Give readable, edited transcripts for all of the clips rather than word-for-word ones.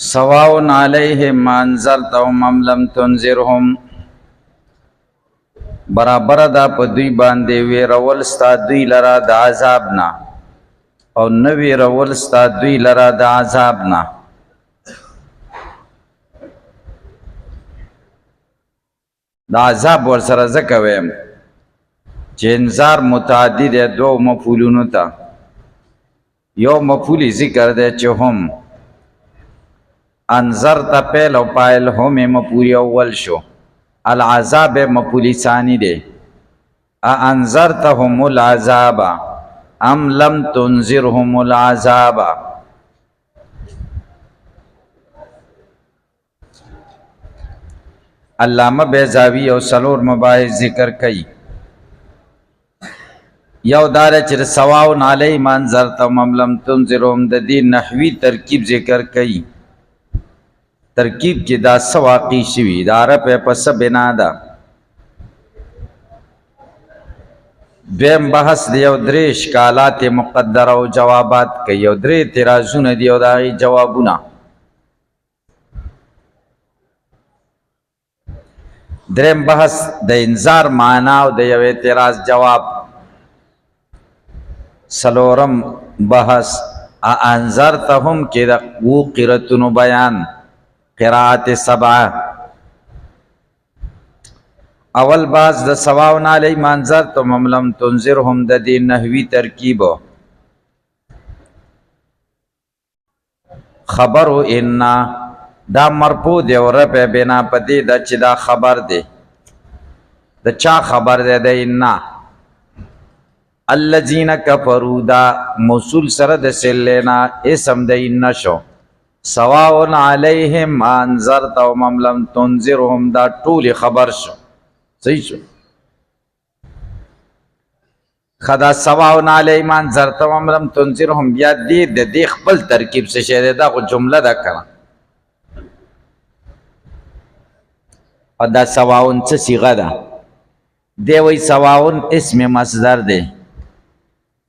سواء علیہم انذرتهم ام لم تنذرهم برابر دا په دوی باندې ویرول ستا دوی لرا د عذاب نه او نه ویرول ستا دوی لرا د عذاب نه. د عذاب ورسره ځکه ویم چې انذار متعدی دی دوو مفعولونو ته. یو مفعول ذکر دی چې هم انذرت پیل او پایل هم مفعول اول شو، العذاب مفعول ثانی دی. انذرتهم العذاب ام لم تنذرهم العذاب. علامه بیضاوی او سلور مباحث ذکر کئی. یو دار چې سواء علیہم انذرتهم ام لم تنذرهم د دې نحوی ترکیب ذکر کئی. ترکیب کې دا سواقی شوی دا عرب پس بنا دا. دویم بحث دی یو درې اشکالات مقدره او جوابات کوي، یو درې اعتراضونه دی او دا جوابونه. دریم بحث د انذار معنا او د یو اعتراض جواب. سلورم بحث انذرتهم کې د وو قرتونو بیان، قرات سبعه. اول باز د سواء علیہم انذرتهم ام لم تنذرهم د دې نحوی ترکیب. خبر ان دا مرفوع دی او رفع بنا پدې د چې دا خبر دی. د چا خبر دی؟ د ان. الذين كفروا دا موصول سره د سلینا اسم د ان شو. سواء علیہم انذرتهم ام لم تنذرهم دا ټول خبر شو. صحیح شو. خدا سواء علیہم انذرتهم ام لم تنذرهم بیا دې خپل ترکیب څه شی دا خو جمله ده کنه. او دا سواء څه صيغه ده؟ دی وی سواء اسم مصدر دی،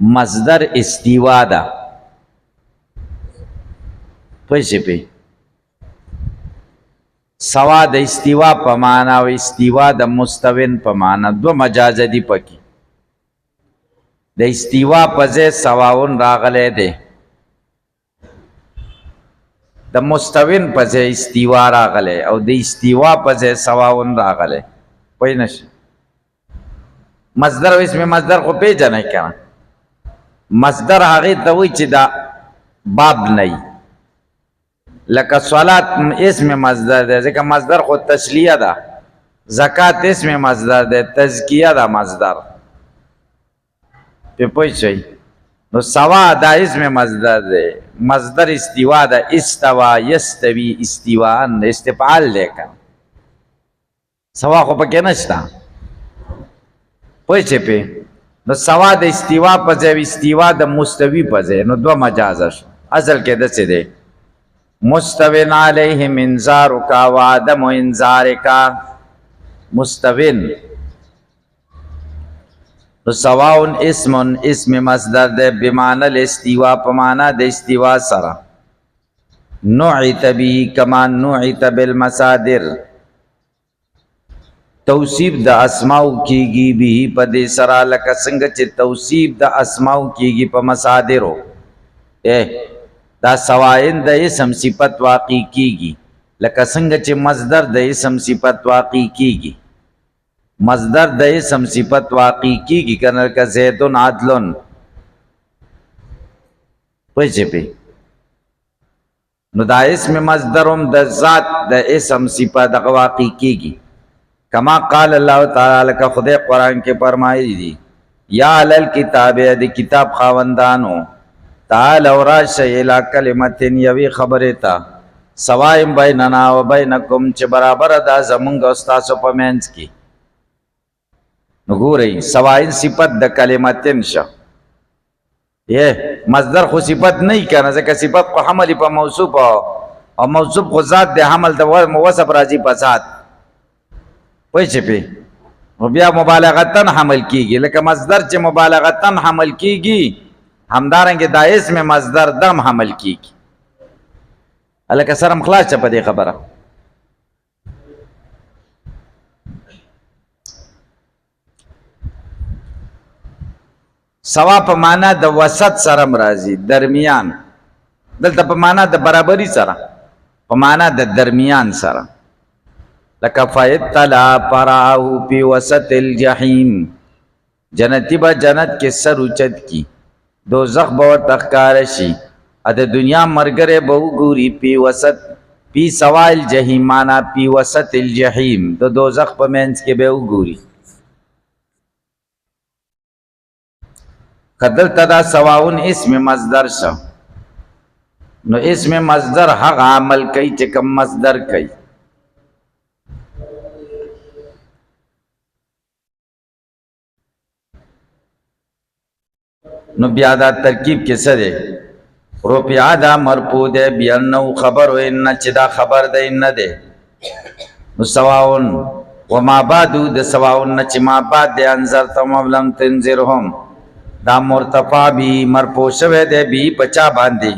مصدر استوا ده. پښې سوا د استوا په معنا او استوا د مستوین په معنا دو مجاز دي پکې. د استوا په ځای سواون راغلی دی، د مستوین په ځای استوا راغلی او د استوا په ځای سواون راغلی. پوه نه شئ. مصدر او اسم مصدر خو پیژنئ کنه. مصدر هغې ته وایي چې دا باب نه وي. لکه صلات اسم مصدر ده ځکه مصدر خود تسلیه ده. زکات اسم مصدر ده، تزکیه ده مصدر. په پوه شئ. نو سوا دا اسم مصدر ده، مصدر استوا ده. استوا یستوی استواء استفعال ده کنه. سوا خو پکې نشته. پوه شئ په. نو سوا د استوا په ځای استوا د مستوی په ځای نو دو مجاز شو. اصل کې داسې دی مستوین علیہم انذارک و عدم انذارک. مستوین سواء اسم مصدر دے بمعنی الاستوا په معنا د استوا سره. نوعت به کما نوعت بالمصادر. توصیف د اسماء کیږي به په دې سره لکه څنګه چې توصیف د اسماء کیږي په مصادرو. دا سوائن د اسم صفت واقع کیږي لکه څنګه چې مصدر د اسم صفت واقع کیږي. مصدر د اسم صفت واقع کیږي کنه لکه زیدن عدلن. پوه. نو دا اسم مصدرم د ذات د اسم صفت دغه واقع کیږي. کما قال الله تعالی لکه خدای قرآن کې فرمایي دي یا علل کتاب د کتاب خاوندانو تعال اور راشی الى کلمتین یوی خبری تا سوائم بیننا و بینکم چه برابر دا زمونگ استاسو پا مینز کی. نگو رئی سوائن صفت دا کلمتین شا. یہ مصدر خو صفت نہیں کنا زکا صفت کو حملی پا موصوف او موصوف خو ذات دے حمل دا موصف راجی پا ذات. پوچھے پی بیا مبالغتن حمل کیگی لکه مصدر چه مبالغتن حمل کیگی همدارنګه دا اسم مصدر دم حمل کیږي. الکه سرم خلاص شه په دې خبره. سوا په معنا د وسط سره راځي، درمیان. دلته په معنا د برابرۍ سره، په معنا د درمیان سره. لکه فیطلع فرعه فی وسط الجحیم، جنتی به جنت کې سر اوچت کی، دوزخ به ورته ښکاره شي، د دنیا مرګره به وګوري فی وسط، فی سوا الجحیم معنا فی وسط الجحیم، د دوزخ په منځ کې به وګوري. دلته دا سواون اسم مصدر شو، نو اسم مصدر هغه عمل کوي چې کوم مصدر کوي. نو بیا دا ترکیب کې څه دی؟ رفع دا مرفوع دی بأنه خبر و ان چې دا خبر دی نه دی. نو سواون وما بعد د سواون نه چې ما بعد دی انذرتهم ام لم تنذرهم، دا مرتفع بی مرفوع شوه دی بی پچا باندې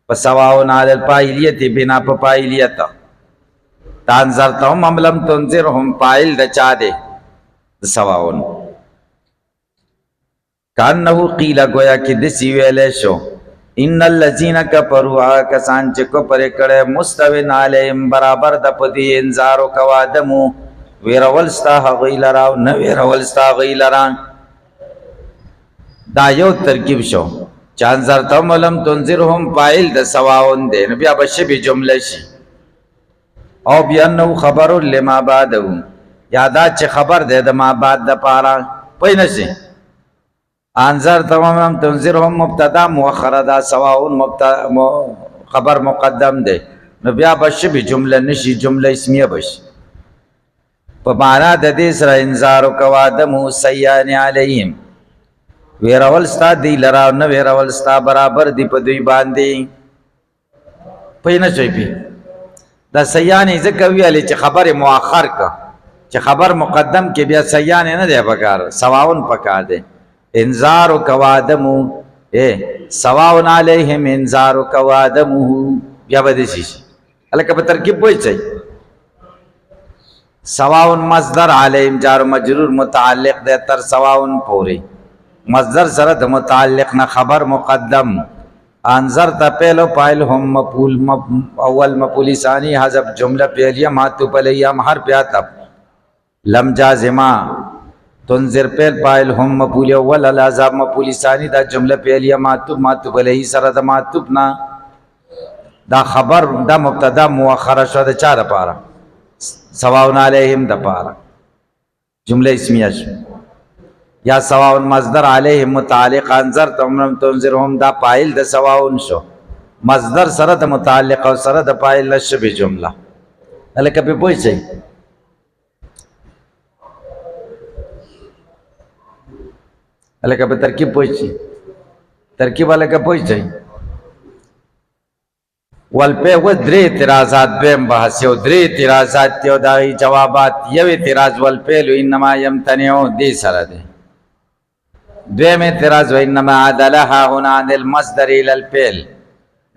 په سواون علی الفاعلیت بنا په فاعلیت. دا انذرتهم ام لم تنذرهم فاعل د چا دی؟ د سواون. کانه قیل گویا کې دسی ویلې شو ان الذين كفروا کسان چې کفر کړي مستوین علیهم برابر د پدی انذار او کوادمو ویرول ستا غیلرا او نه ویرول ستا غیلرا. دا یو ترکیب شو چې انذرتهم لم تنذرهم فاعل د سواون دی، نو بیا به شبه جمله شي. او بانه خبر لما بعده، یادا چې خبر دی د ما بعد د پاره پوه نه شي. انذرتهم لم تنذرهم مبتدا مؤخر دا سواون خبر مقدم دی، نو بیا به شبه جمله نشي، جمله اسمیه بشي. په معنا د دې سره انذار او کوادمو سیان علیهم، ویرول ستا دی لرا نه ویرول ستا برابر دی په دوی باندې. پوه نه شئ پی دا سیانې ځکه ویلې چې خبر مؤخر کا، چې خبر مقدم کې بیا سیانې نه دی پکار، سواون پکار دی. انذار و کوادمو سواون علیهم انذار و کوادمو بیا به دې شي. الکه په ترکیب پوه شئ. سواون مصدر علیهم جار مجرور متعلق دی تر سواون پوری، مصدر سره د متعلق نه خبر مقدم. انذر تا پہلو پائل هم مفعول اول مفعول ثانی حذف جمله پہلیہ معطوف علیہ ہر پیاتب لم جازمہ تنذر پہل پائل هم مفعول اول العذاب مفعول ثانی دا جمله پہلیہ معطوف علیہ سره د معطوف نا دا خبر دا مبتدا مؤخر شو د چا د پاره؟ سواون علیهم د پاره جمله اسمیه شو. یا سواون مصدر علیهم متعلق انذرتهم لم تنذرهم دا فاعل د سواون شو، مصدر سره د متعلق او سره د فاعل شبه جمله. الکه په پوه شئ. الکه په ترکیب پوه شئ. ترکیب الکه پوه شئ. والپه و درې اعتراضات بهم بحث یو درې اعتراضات یو داغي جوابات. یو اعتراض والفعل انما يمتنع دې سره ده. دویم اعتراض و انما عدلها هنا عن المصدر الى الفعل.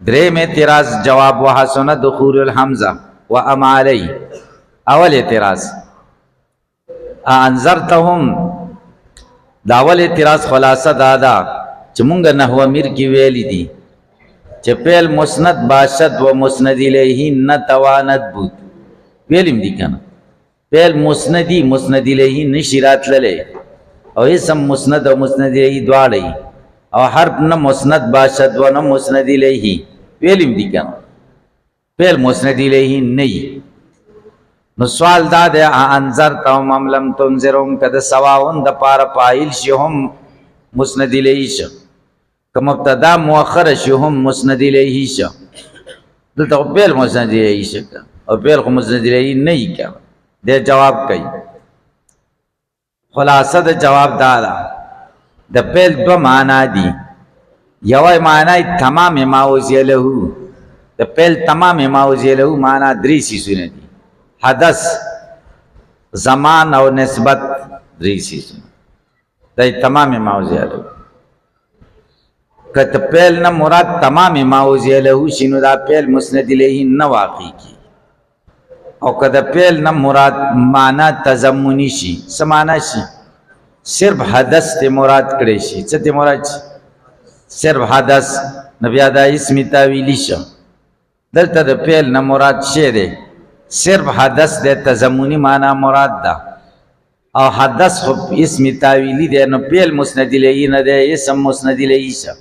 دریم اعتراض جواب وحسن دخول الحمزه وام علی. اول اعتراض انذرتهم، دا اول اعتراض خلاصه دادا چې مونږ نحو امیر کې ویلي دي چې فعل مسند باشد و مسند الیه نتواند بود. ویلیم دي کنه فعل مسندی مسند الیه نشی راتللی، او اسم مسند او مسند الیه دواړه، او حرف نه مسند باشد و نه مسند الیه. ویلیم دي کنه فعل مسند الیه نه. نو سوال دا ده انذرتهم ام لم تنذرهم کده سواون د پاره فاعل شي هم مسند الیه شو، که مبتدا مؤخر شي هم مسند الیه شو. دلته فعل مسند الیه شو او فعل خو مسند الیه نه کړه. دې جواب کوي. خلاصه د جواب دا ده د فعل دو معنا دي. یو معنی تمام ما وزی له، د فعل تمام ما وزی له معنا درې سيزونه دي: حدث، زمان او نسبت. درې سيزونه د تمام ما وزی له. کت پیل نه مراد تمام ما اوزی له شي نو دا پیل مسند الیه نه واقع کی او کد پیل نه مراد معنا تضمنی شي سمانا شي صرف حدث ته مراد کړي شي څه ته مراد شي صرف حدث نبی دا اسم تاویلی شو دلته د پیل نه مراد شی دی صرف حدث د تضمنی معنا مراد ده او حدث خو اسم تاویلی دی نو پیل مسند الیه نه دی اسم مسند الیه شه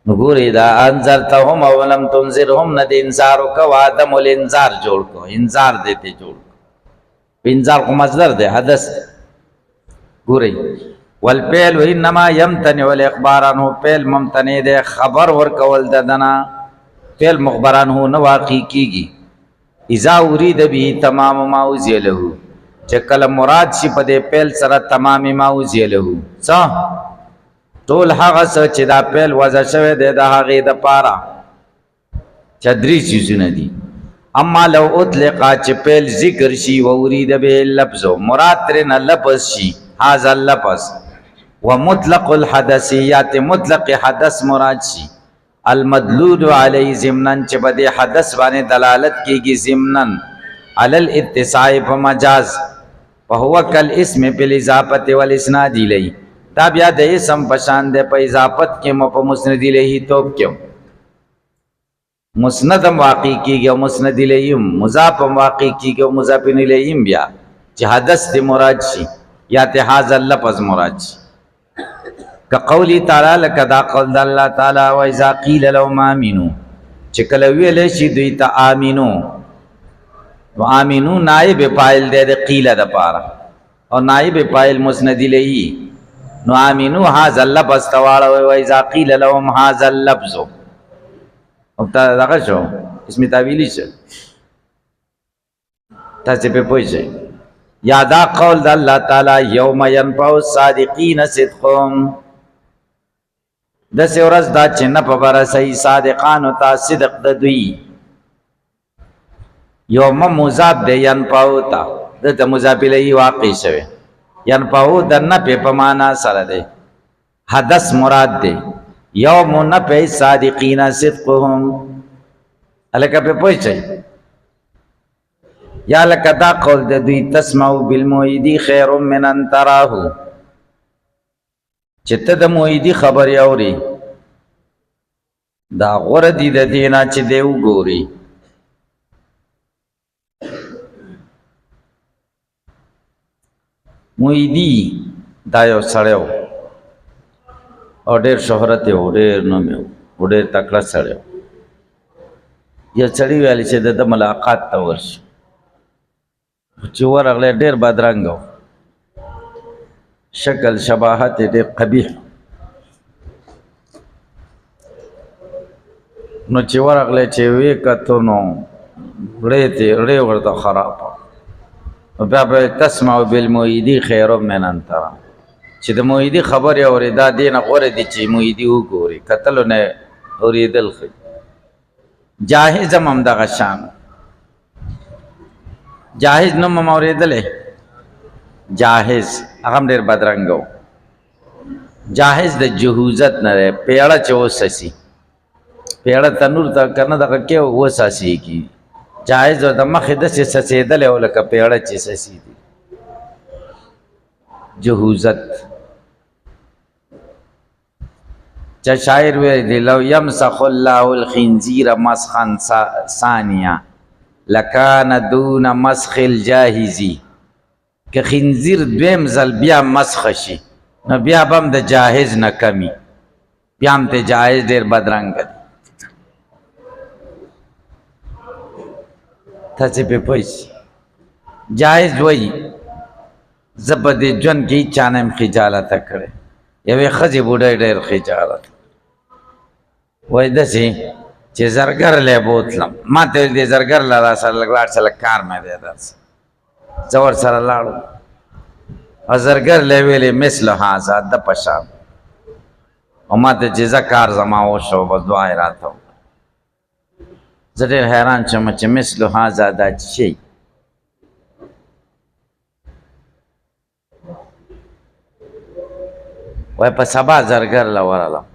نګوري دا انذرتهم او لم تنذرهم نه د انذار کو ادم ول انذار جوړ کو انذار دیتے جوړ انذار کو مصدر دی حدث ګوري والپیل انما يمتنع الاخبار عنه پیل ممتنع دی خبر ور کول ددنا پیل مخبران هو نو واقع کیږي اذا اريد به تمام ما اوزی له چې کله مراد شي په دې پیل سره تمام ما اوزی له څه ټول هغه څه چې دا پیل وضع شوی دی د هغې دپاره چې درې څیزونه دي اما لو اطلقا چې پیل ذکر شي و ارید به لفظ مراد ترې نه لفظ شي هذا اللفظ و مطلق الحدثیات مطلق حدث مراد شي المدلول علی ضمنن چې په دې حدث باندې دلالت کیږي ضمنن علی الاتصاع په مجاز فهو کالاسم بالاضافه والاسناد الیه دا بیا د اسم پشان ده په اضافت کې مو په مسند الیه توپ کې مسند واقع کیږي او مسند الیه مضاف واقع کیږي او مضاف الیه بیا چې حدث د مراد شي یا ته هاذا لفظ مراد شي کقولی تعالی لقد قال الله تعالی و اذا قيل لهم امنوا چې کله ویل شي دوی ته امنو و امنو نائب فاعل د قیل د پاره او نائب فاعل مسند الیه نو امینو هاذا اللفظ تواړه و اذا قيل لهم هاذا اللفظ او تا دغه شو اسم تعویلی شه تاسو په پوښی یادا قول د الله تعالی یوم ينفع الصادقین صدقهم د سورز دا چې نه په بار صحیح صادقان او تا صدق د دوی یوم مضاف د ينفع تا د مضاف الیه واقع شوه ینفعو در نپی پمانا سر دے حدث مراد دے یوم نپی صادقین صدقهم علاقہ پہ پوچھے یا لکہ دا قول دے دوی تسمعو بالمویدی خیر من ان تراہو چت دا مویدی خبر یوری دا غردی دا دینا چی دیو گوری مویدی دا یو سړیو او ډېر شهرت یې و ډېر نوم یې و ډېر تکړه سړی و یو سړي ویل چې د ده ملاقات ته ورشو چې ورغلی ډېر بدرنګه و شکل شباهت یې ډېر قبیح نو چې ورغلی چې ویې کتو نو ړې ورته خراب بیا به تسمعو بالمویدی خیر من ان ترا چې د مویدی خبر یې اورېدا دې نه غوره دي چې مویدی وګوري کتلو نه اورېدل ښه جاهز هم همدغه شان جاهز نوم هم اورېدلی جاهز هغه هم ډېر بدرنګه و جاهز د جهوزت نه دی پیړه چې وسسي پیړه تنور ته که نه دغه کې وساسېږي جایز د مخې داسې سسېدلی او لکه پیړه چې سسېدي جهوزت چا شاعر ویلی دی لو یمسخ الله الخنزیر مسخا ثانیه لکان دون مسخ الجاهزی که خنزیر دویم ځل بیا مسخ شي نو بیا به هم د جاهز نه کمی بیا هم ته جایز ډېر بدرنګه دی تاسې پې پوه شئ جایز وایي زه په دې ژوند کې هېچا نه یم خجالته کړی یوې ښځې بوډۍ ډېر خجالت وایي داسې چې زرګر لی بوتلم ما ته ویل دې زرګر له را سره لږ لاړ شه لږ کار مې دی درسه زه ورسره لاړم او زرګر لی ویلې مثل هذا د په شان او ما ته چې زه کار زما وشو بس دعا یې راته وکړه زه ډېر حیران شوم چې مثل هذا دا څه شی وای په سبا زرګر له ورغلم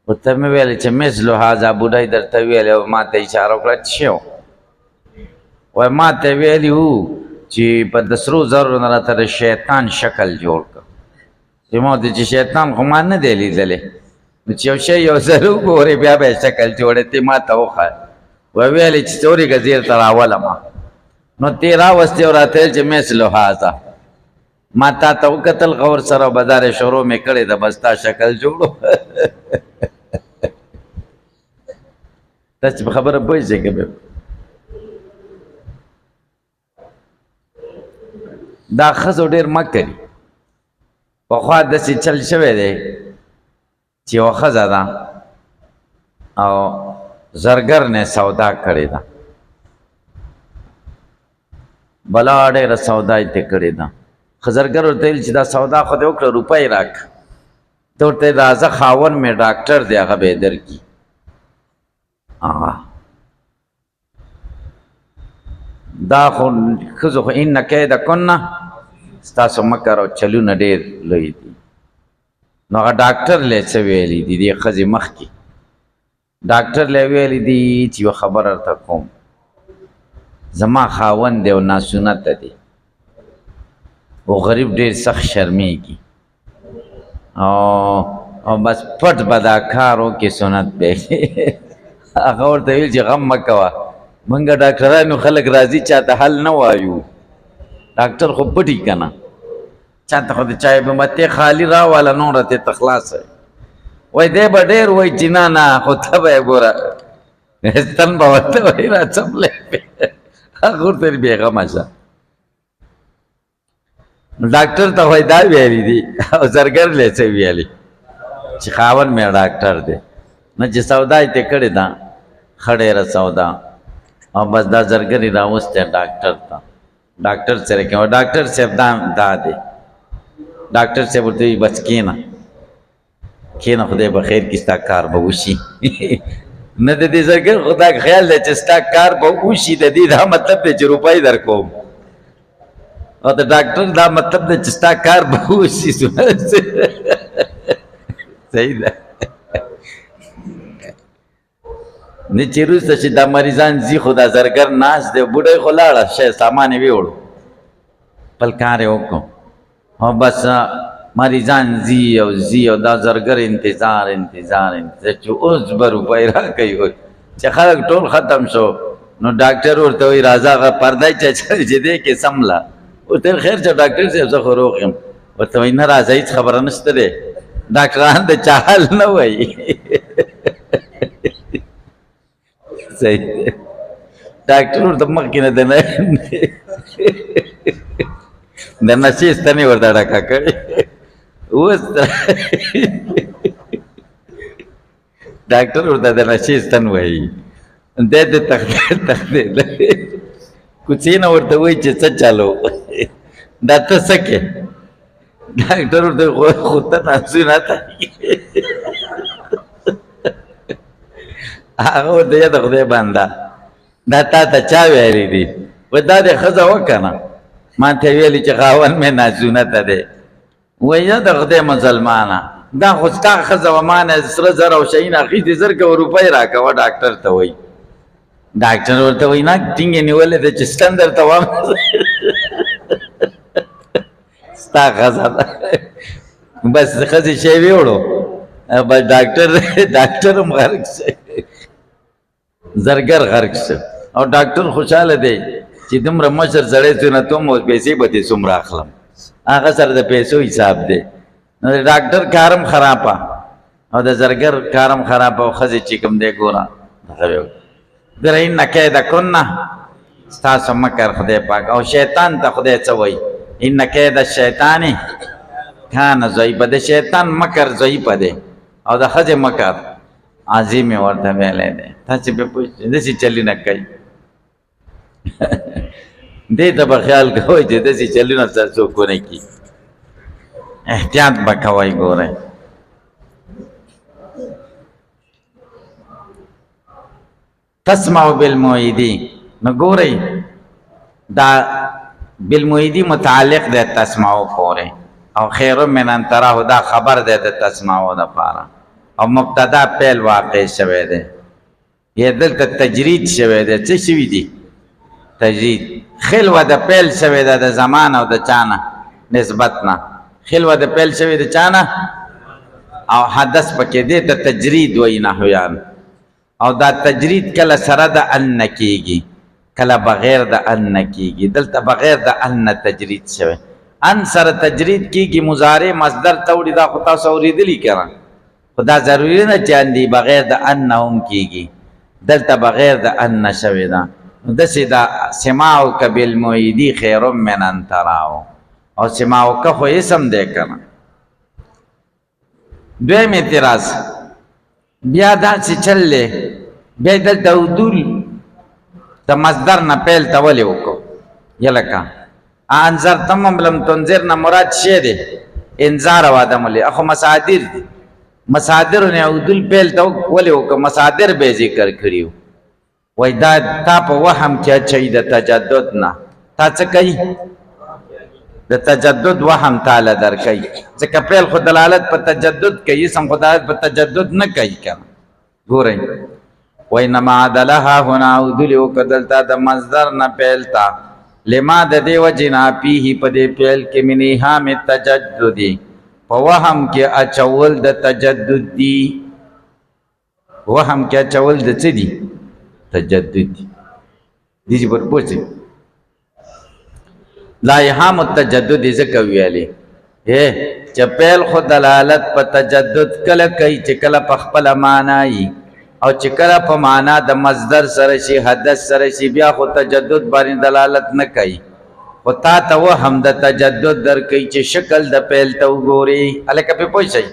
ورته مې ویل چې مثلو هذا بوډۍ درته ویلې او ما ته اشاره وکړه چې څه وای ما ته ویلي وو چې په د سرو زرو نه راته د شیطان شکل جوړ کړه چې ما ورته چې شیطان خو ما نه دی لیدلی نو چې یو شی یو ځل وګورې بیا به یې شکل جوړې ته ما ته وښایه وی ویلې چې څورې ګزیر ته راولم نو تی راوستې او راته ویل چې مثلو هذا ما تا ته وکتل غور سره بازار شروع مې کړې ده بس تا شکل جوړو تاسې په خبره پوه شئ که دا ښځو ډېر مه کوي پخوا داسې چل شوی دی چې یوه ښځه ده او زرګر نه سودا کړې ده بلا ډېره سودا یې ترې کړې ده زرګر ورته ویل چې دا سودا خو دې وکړه روپۍ راکړه ته ورته راځه خاوند مې ډاکټر دی هغه به یې درکړي دا خو ښځو خو ان کیدکن ستاسو مکر او چلونه ډېر لوی دي نو هغه ډاکټر لی څه ویلي دي دې ښځې مخکې ډاکټر لی ویلي دي چې یوه خبره درته کوم زما خاوند دی او ناسنته دی او غریب ډېر سخت شرمېږي او بس پټ به دا کار وکړي سنت به هغه ورته ویل چې غم مه کوه موږ ډاکټرانو خلک راځي چاته حل نه وایو ډاکټر خو پټي که نه چاته خو د چای به متې خالي راواله نوره ترې ته خلاصه وایي دی به ډېر وایي چې نه نه خو ته به یې ګوره ستن به ورته وایي راڅپلی هغه ورته ویل بېغمه شه ډاکټر ته وایي دا ویلي دي او زرګر لی څه ویلي چې خاوند مې ډاکټر دی نو چې سودا یې ترې کړې ده ښه ډېره سودا او بس دا زرګر یې راوستی ډاکټر ته ډاکټر سره کوي ډاکټر صاحب دا دی ډاکټر صاحب ورته وایي بس کښېنه کښېنه خدای به خیر کړي ستا کار به وشي نه د دې زرګر خو دا خیال دی چې ستا کار به وشي د دې دا مطلب دی چې روپۍ در کوم او د ډاکټر دا مطلب دی چې ستا کار به وشي صحیح ده نه چې وروسته چې دا مریضان ځي خو دا زرګر ناست دی بوډۍ خو لاړه شی سامان یې ویوړو خپل کار یې وکړو او بس مریضان ځي او دا زرګر انتظار چې اوس به روپۍ راکوي چې خلک ټول ختم شو نو ډاکټر ورته وایي راځه هغه پرده چې دی کې سمله ورته خیر چې ډاکټر صاحب زه خو روغ یم ورته وایي نه راځه هېڅ خبره نشته دی ډاکټران د چا حل نه وایي صحیح دی ډاکټر ورته مخکې نه د نشې ستنې ورته ډکه کړې اوس ډاکټر ورته د نشې ستن وایي دی د تختی کوڅې نه ورته وایي چې څه چالو دا ته څه کې ډاکټر ورته خو ته ناسونه ته هغه ورته یا د خدای بنده دا تا ته چا ویلي دي وایي دا دې ښځه وکنه ما ته ویلي چې خاوند مې ناسونته دی وایي یا د خدای مسلمانه دا خو ستا ښځه وه ما نه سره زر او شیونه اخیستې زر کوه روپۍ راکوه ډاکټر ته وایي ډاکټر ورته وایي نه ټینګ یې نیولې ده چې ستن درته وایم ستا ښځه ده بس ښځې شی ویوړو بس ډاکټر هم غرق شي زرګر غرق شو او ډاکټر خوشحاله دی چې دومره مشر سړی څونه توم او پیسې به دې څومره اخلم هغه سره د پیسو حساب دی نو د ډاکټر کار هم خرابه او د زرګر کار هم خرابه او ښځې چې کوم دی ګوره ګوره ان کیدکن ستاسو مکر خدای پاک او شیطان ته خدای څه وایي ان کید الشیطان کان ضعیفه د شیطان مکر ضعیفه دی او د ښځې مکر عظیم یې ورته ویلی دی تاسې پرې پوه شئ داسې چلي نه کوي دې ته به خیال کوئ چې داسې چلونه سره څوک ونه کړي احتیاط به کوئ ګورئ تسمع بالموعدی نو ګورئ دا بالموعدی متعلق دی تسمعو پورې او خیر من ان تراه دا خبر ده د تسمعو د پاره او مبتدا پیل واقع شوه ده یې دلته تجرید شوه ده څه شوی دی تجرید خلوه د پیل شوه ده د زمان او د چانه نسبت نه خلوه د پیل شوه د چانه او حدث پکې دی ته تجرید وای نحویان او دا تجرید کله سره د ان کیږي کله بغیر د ان کیږي دلته بغیر د ان تجرید شوه ان سره تجرید کیږي مضارع مصدر توړي دا خو تاسو اوریدلی کړه خدا ضروری نه چاندي بغیر د ان هم کیږي دلته بغیر د ان شوه دا د سیدا سماع کبل مویدی خیر من ان تراو او سماع که خو اسم دی کنه دویم اعتراض بیا دا چې چللې بیا دلته عدول د مصدر نه پیل ته ولې وکړو یلکه انذر تمام لم تنذر نه مراد شی دی انذار او ادم له اخو مصادر دي مصادر نه عدول پیل ته ولې وکړو مصادر به ذکر کړیو وای دا تا په وهم کې چي د تجدد نه تا څه کوي د تجدد وهم تعالی در کوي ځکه پیل خو دلالت په تجدد کوي سم خدایت په تجدد نه کوي کنه ګورئ وینما عدلها هنا عدل وکدلتا د مصدر نه پیل تا لما د دې وجنا پیه په دې پیل کې منیها می تجدد په وهم کې اچول د تجدد دی وهم کې اچول د څه دی تجدد دی دې پر پوښتنه لا یحام التجدد ذکر ویلی چې پیل خو دلالت په تجدد کله کوي چې کله په خپل معنی او چې کله په معنا د مصدر سره شي حدث سره شي بیا خو تجدد باندې دلالت نه کوي او تا ته وهم د تجدد در کوي چې شکل د پیل ته وګوري الکه په پوه شي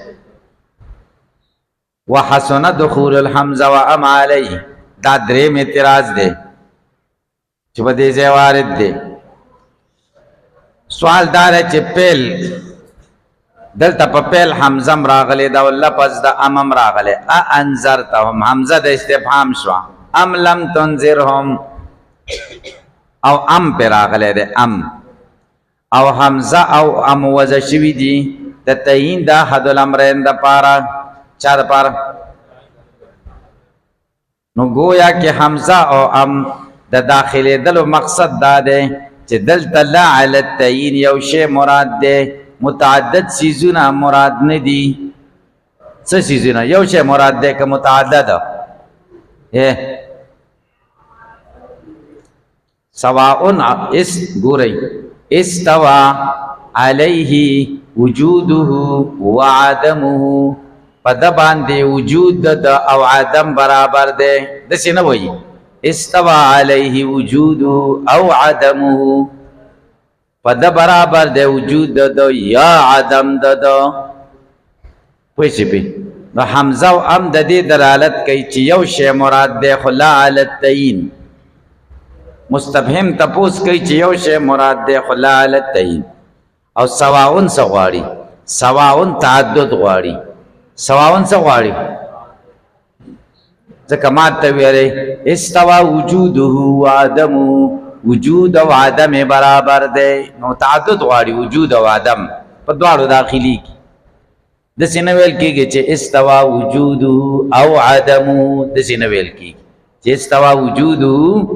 وحسن دخول الحمزه وام علی دا دریم اعتراض دی چې په دې ځای وارد دی سوال دار چې پیل دلته په پیل حمزه راغلی دا لفظ د امم راغلی ا انذرتهم حمزه د استفهام شو ام لم تنذرهم او ام پر راغلی د ام او حمزه او ام وضع شوی دی د تعین د حد الامرین د پارا چا د پارا نو گویا کې حمزه او ام د داخلي دلو مقصد دا دی چې دلته لا علی التعین یو شی مراد دی متعدد سیزونه مراد نه دي څه سیزونه یو شی مراد دی که متعدد سواء اس ګورئ استوى علیه وجوده وعدمه په د باندې وجود د او عدم برابر دی داسې نه وایي استوى علیه وجود او عدمه پد برابر دے وجود دو یا عدم دو پوشی پی نو حمزه و ام د دې دلالت کوي چې یو شی مراد دی خو لا علی التعین مستفهم تپوس کوي چې یو شی مراد دی خو لا علی التعین او سواون څه غواړي سواون تعدد غواړي سواون څه غواړي ځکه ماته ویلې استوا وجوده وعدمه وجود او عدم برابر دی نو تعدد غواړي وجود او عدم په دواړو داخلي کی د سینویل کېږي چې استوا وجوده او عدمه د سینویل کېږي چې استوا وجوده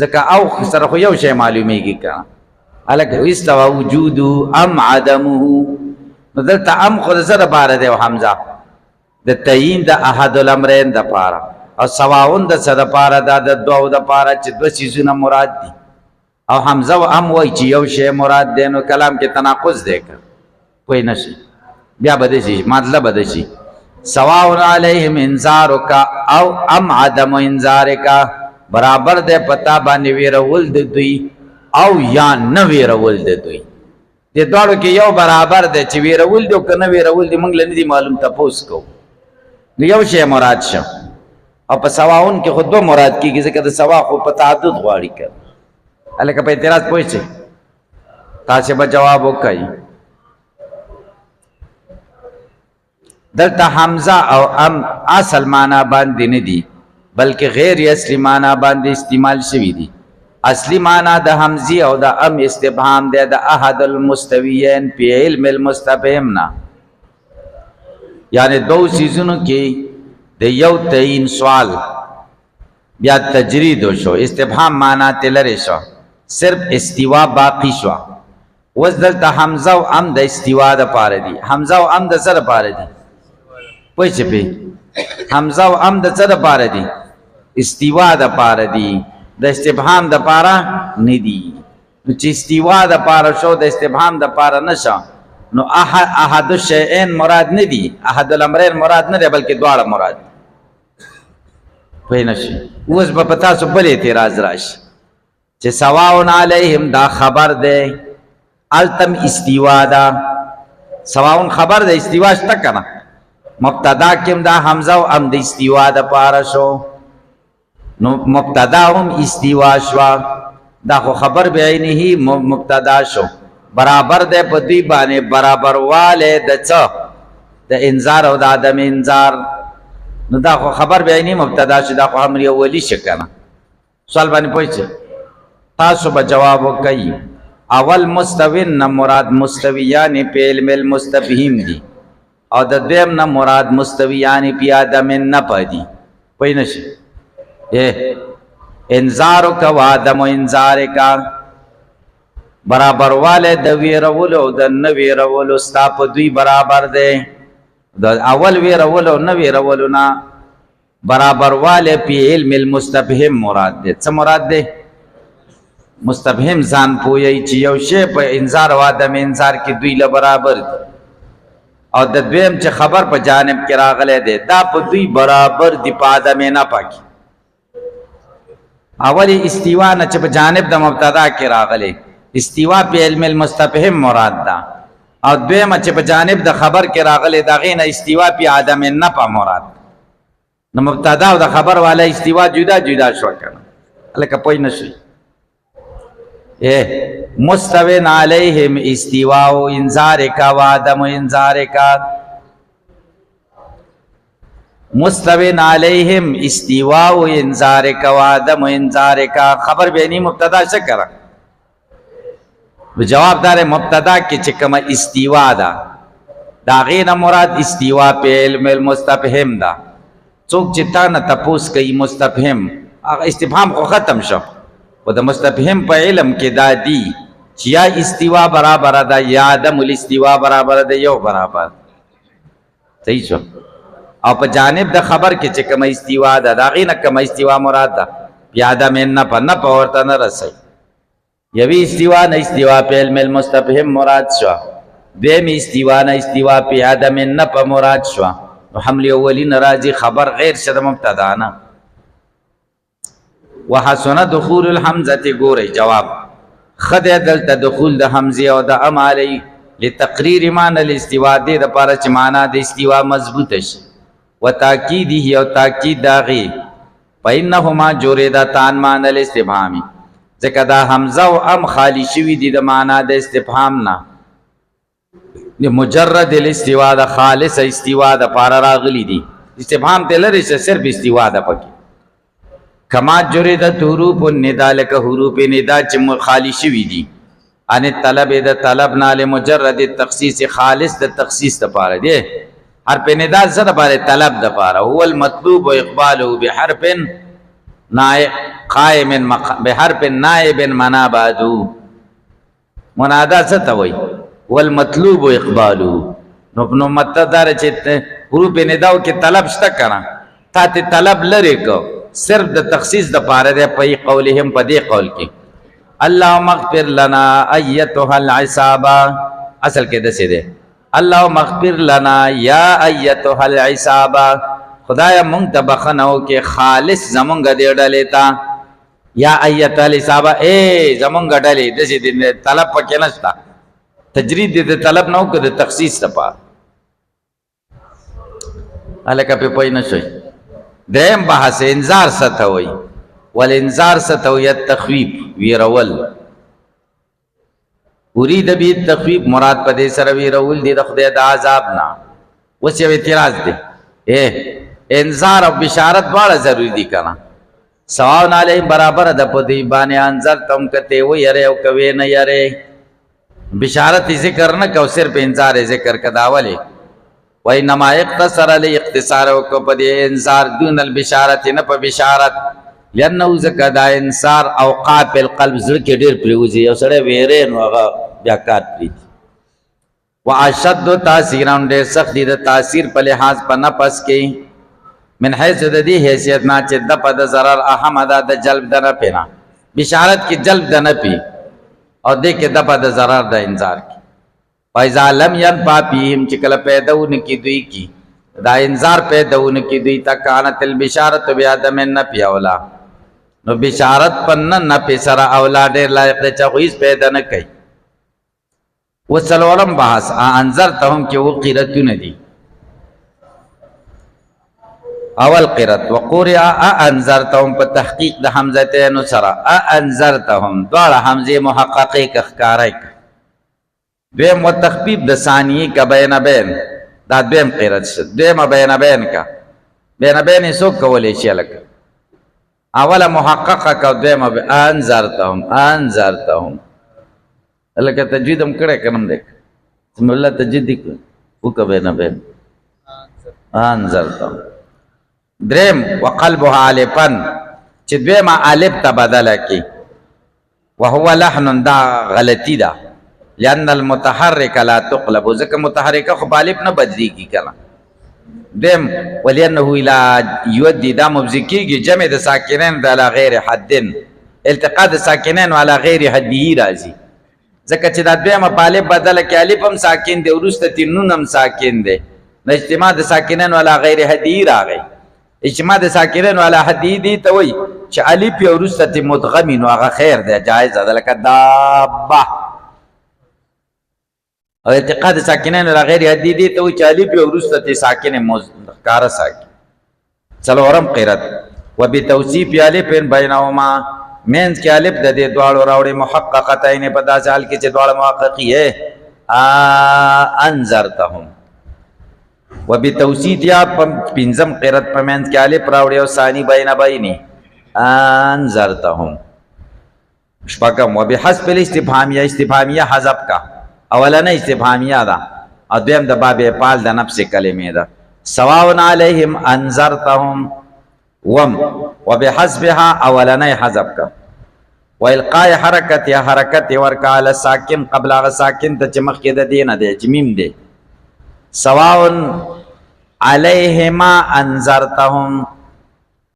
ځکه او سره خو یو شی معلومیږي که هلکه استوا وجوده ام عدمه نو دلته ام خو د څه دپاره دی حمزه د تعین د احد الامرین د پاره او سواون د څه د پاره دا د دوو د پاره چې دوه چیزونه مراد دي او حمزه و ام وای چې یو شی مراد دی نو کلام کې تناقض دی که پوه نه شي بیا به شي مطلب به شي سواء علیهم انذارک او ام عدم انذارک برابر دی پتا باندې ویرول د دوی او یا نه ویرول د دوی د دوړو کې یو برابر دی چې ویرول دی که نه ویرول دی موږ له نه دي معلوم تپوس کوو نو یو شی مراد شو او په سواون کې خو دو مراد کېږي ځکه د سوا خو په تعدد غواړي که هلکه په اعتراض پوه شئ تاسې به جواب وکئ دلته حمزه او ام اصل معنا باندې نه دي بلکې غیر اصلي معنا باندې استعمال شوي دي اصلی معنی د حمزی او د ام استفهام دی د احد المستویین پی علم المستفهم نا، یعنی دو سیزونو کی د یو تعین سوال بیا تجرید شو، استفهام معنی تلری شو، صرف استوا باقی شو. وز دلتا حمزه و ام د استوا د پاره دی، حمزه و ام د سر پاره دی، پوه چه پی حمزه و ام د سر پاره دی، استوا د پاره دی، د استفهام د پاره ندی. نو چې استوا د پاره شو د استفهام د پاره نشو، نو احد الشیئین مراد ندی، احد الامرین مراد نه دی، بلکې دواړه مراد پوه نشي. اوس به پتا سو بل اعتراض راشي چې سواء علیہم دا خبر دی، التم استوا دا سواء خبر د استوا شته کنه، مبتدا کم دا حمزه او ام د استوا د پاره شو، نو مبتدا هم استوا شوا، دا خو خبر بعینه مبتدا شو، برابر ده په دوی باندې برابر والے د څه د انذار او د عدم انذار، نو دا خو خبر بعینه مبتدا شو، دا خو امر اولی شکنه. سوال باندې پوښتنه تاسو به جواب وکړئ. اول مستوین نه مراد مستویان په علم المستفهم دي، او د دویم نه مراد مستویان په عدم نه پدي، پوه نشئ. انذار کا و عدم انذار کا برابر والے د ویرولو او د نه ویرولو ستا په دوی برابر دی، د اول ویرولو او نه ویرولو نه برابر والے په علم المستفهم مراد دی. څه مراد دی؟ مستفهم ځان پوهی چې یو شی په انذار او عدم انذار کې دوی له برابر دی، او د دویم چې خبر په جانب کې راغلی دی دا په دوی برابر دی په عدم نه پاکي. اولی استوا نه چې په جانب د مبتدا کې راغلی، استوا په علم المستفهم مراد ده، او دویمه چې په جانب د خبر کې راغلی دا غینه استوا په عدم نه په مراد. نو مبتدا او د خبر والا استوا جدا جدا شو کنه، لکه پوه نشئ. مستوین علیہم استوا و انذار کا و عدم انذار کا، مستوین علیہم استوا و انذار کا و عدم انذار کا، خبر بینی مبتدا شکر جواب دار مبتدا کی چکم استوا دا داغین مراد استوا پہ علم المستفهم دا. چوک چتا نا تپوس کئی مستفهم استفهام کو ختم شو، و دا مستفهم پہ علم کی دا دی چیا استوا برابر دا یا عدم الاستوا برابر دا یو برابر، صحیح شو. او په جانب د خبر کې چې کوم استوا ده دا غینه کوم استوا مراد ده پیاده من نه په نه پورته نه رسي. یوی استوا نه استوا په علم المستفهم مراد شو، دیم استوا نه استوا پیاده من نه په مراد شو. نو حمل اولی ناراضی خبر غیر شد مبتدا نه. وحسن دخول الحمزه ګوري جواب خدای دلته دخول د حمزه او د ام علی لتقریر معنی الاستوا دې د پاره چې معنا د استوا مضبوط شي، وتاکیده او تاکید داغي فإنهما جوردتان معنی الاستفهامی، ځکه دا حمزه او ام خالی شوی دي د معنا د استفهام نه، مجرد الاستوا د خالص استوا د پاره راغلی دي، استفهام ته لري چې صرف استوا د پکې. کما جوردت حروف النداء لک حروف ندا چې خالی شوی دي ان طلب د طلب نه لمجرد التخصیص خالص د تخصیص د پاره دی. حرف ندا زره باره طلب د پاره هو المطلوب و اقباله بحرف نائب قائم بحرف نائب منا بعدو. منادا څه ته وایي؟ والمطلوب و اقباله. نو مطلب دا چې حروف ندا کې طلب شته کنه، تا ته طلب لري کو صرف د تخصیص د پاره دی په قولهم په دې قول کې اللهم اغفر لنا ایتها العصابه، اصل کې دسه دی اللهم اغفر لنا یا ایتها العصابه، خدایا مونږ ته بخنو کې خالص زمونږ دې ډلې تا یا ایتها العصابه، اے زمونږ ډلې دسه دې طلب پکې نشتا، تجرید دې طلب نو کې د تخصیص لپاره الکه په پوی نشوي. دریم بحث انذار ستوي، والانذار ستوي التخويف ويرول، اريد به التخويف مراد پدې سره ويرول دي د خدای د عذاب نه. وڅ یو اعتراض دی، انذار او بشارت دواړه ضروری دي کنه، سواون علیهم برابر د پدی باندې انذرتم کته و یره او کوي نه یره بشارت ذکر نه کو صرف انذار ذکر کداوله و انما اقتصر علی اختصار او کو پدی انذار دون البشارت نه په بشارت لانه زکه دا انصار اوقات القلب زړه کې ډیر پریوزي او سره ویره نو هغه بیا کار پری واشد تاثیرن ډیر سخت دي د تاثیر په لحاظ په نفس کې من حیث د دې حیثیت نه چې د په د ضرر احمد د جلب د نه پینا بشارت کې جلب د نه پی او دې کې د په د ضرر د انذار کې فاذا لم ينفع فيهم چې کله پیداون کې دوی کی دا انذار پیداون کې دوی تکانت البشارت بیا د من نه پی اولا نو بشارت پن نه پی سره اولاد لایق د چويس پیدا نه کوي وسلولم بحث انذرتهم کې و قرتون دي اول قرت وقرئ انذرتهم په تحقیق د حمزتين سره انذرتهم دواړه حمزه محققه اخکارای دویم متخفیف د ثانیه کا بین بین دا دویم قرت شد دویم بین بین کا بین بین سو کولې شي لکه اوله محققه کا دویم انذرتهم لکه تجوید هم کړه کنم دیک بسم الله تجوید کو کا بین بین انذرتهم درم وقلبها الفن چې دویمه الف ته بدله کی وهو لحن دا غلطی ده لان المتحرك لا تقلب ځکه متحرکه خو الف نه بدلیږي کنه دم ولانه الى يودي دا مبذکیږي جمع د ساکنین د غیر حدن التقاء د ساکنین على غیر حده راځي ځکه چې دا دویمه په الف بدله کی الف هم ساکن دی ورسته تنون هم ساکن دی اجتماع د ساکنین على غیر حده راغی اجتماع د ساکنین علی حدیدی ته وای چې الف یو رسته مدغم نو هغه خیر دی جایز ده لکه دابه او اعتقاد ساکنین علی غیر حدیدی ته وای چې الف یو رسته ساکن مذکر ساکن څلورم قرات وبتوصیف الف بینهما مینس کې الف د دې دواړو راوړي محققتین په داسې حال کې چې دواړه محققی انذرتهم وبتوسید یا پنځم قرات پمنځ کې الف راوړي او ثانی بین بیني انذرتهم شپږم وبحسب الاستفهامیه استفهامیه حذف کا اولنه استفهامیه ده ادم د باب پال د نفس کلمې ده سواء علیهم انذرتهم وبحسبها اولنه حذف کا والقاء حرکت یا حرکت ورکا علی ساکن قبل غ ساکن ته چمخ کې د دینه ده جمیم ده سواء علیهما انذرتهم